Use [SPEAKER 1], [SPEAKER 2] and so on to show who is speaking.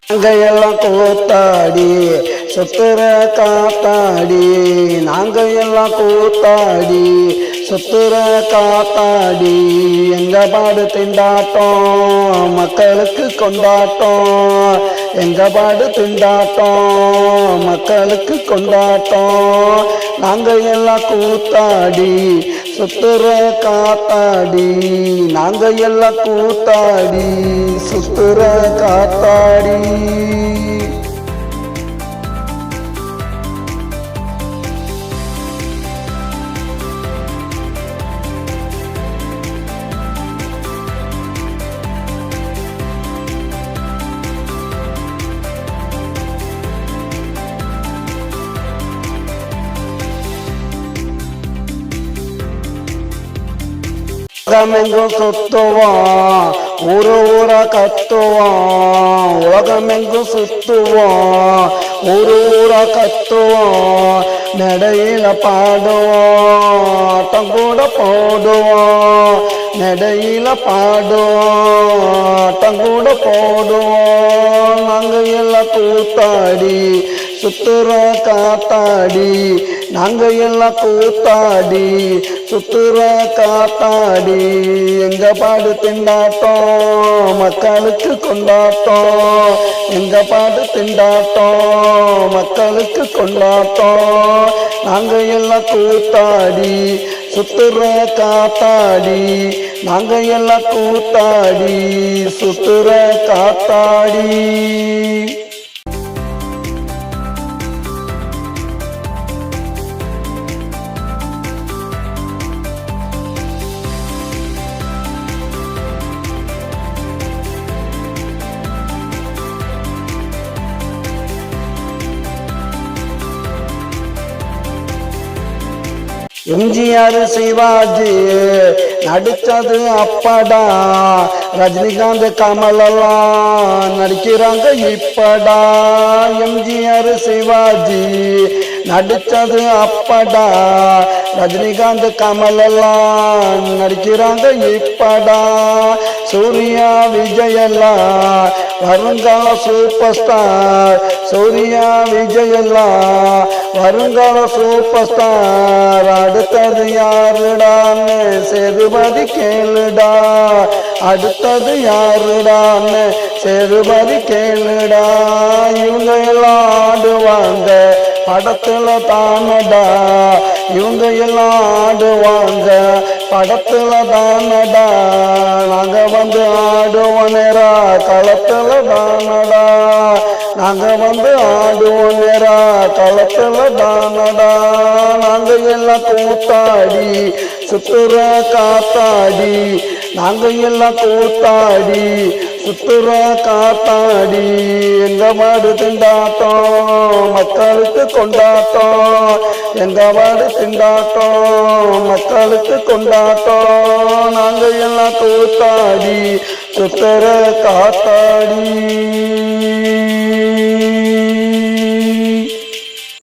[SPEAKER 1] நாங்க எல்லாம் கூத்தாடி சுத்துற காத்தாடி, நாங்க எல்லாம் கூத்தாடி சுத்துற காத்தாடி. எங்க பாடு திண்டாட்டம் மக்களுக்கு கொண்டாட்டம், எங்க பாடு திண்டாட்டம் மக்களுக்கு கொண்டாட்டம். நாங்க எல்லாம் கூத்தாடி சுத்துற காத்தாடி, நாங்க எல்லாம் கூத்தாடி சுத்துற காத்தாடி. உலகமெங்கும் சுத்துவோம், ஊரு ஊரா கத்துவோம். உலகமெங்கும் சுத்துவோம், ஊரு ஊரா கத்துவோம். நடையில பாடுவோம், ஆட்டம் கூட போடுவோம். நடையில பாடுவோம், ஆட்டம் கூட போடுவோம். நாங்க எல்லாம் கூத்தாடி சுத்துற காத்தாடி, நாங்க எல்லாம் கூத்தாடி சுத்துற காத்தாடி. எங்க பாடு திண்டாட்டம் மக்களுக்கு கொண்டாட்டம், எங்க பாடு திண்டாட்டம் மக்களுக்கு கொண்டாட்டம். நாங்க எல்லாம் கூத்தாடி சுத்துற காத்தாடி, நாங்க எல்லாம் கூத்தாடி சுத்துற காத்தாடி. எம்ஜிஆர் சிவாஜி நடிச்சது அப்படா, ரஜினிகாந்த் கமலெல்லாம் நடிக்கிறாங்க இப்படா. எம்ஜிஆர் சிவாஜி நடிச்சது அப்படா, ரஜினிகாந்த் கமலெல்லாம் நடிக்கிறாங்க இப்படா. சூர்யா விஜயெல்லாம் வருங்கால சூப்பர் ஸ்டார், சூர்யா விஜயெல்லாம் வருங்கால சூப்பர் ஸ்டார். அடுத்தது யாருடான்னு சேதுபதி கேளுடா, அடுத்தது யாருடான்னு சேதுபதி கேளுடா. இவங்க எல்லாம் ஆடுவாங்க படத்துல தானடா, இவங்க எல்லாம் ஆடுவாங்க படத்துல தானடா. நாங்க வந்து ஆடுவோம் நேரா களத்துல தானடா, நாங்க வந்து ஆடுவோம் நேரா களத்துல தானடா. நாங்க எல்லாம் கூத்தாடி சுத்துற காத்தாடி, நாங்க எல்லாம் கூத்தாடி சுத்துற காத்தாடி. எங்க மாடு திண்டாட்டம் மக்களுக்கு கொண்டாட்டம், எங்க மாடு திண்டாட்டம் மக்களுக்கு கொண்டாட்டம். நாங்க எல்லாம் கூத்தாடி சுத்துற காத்தாடி.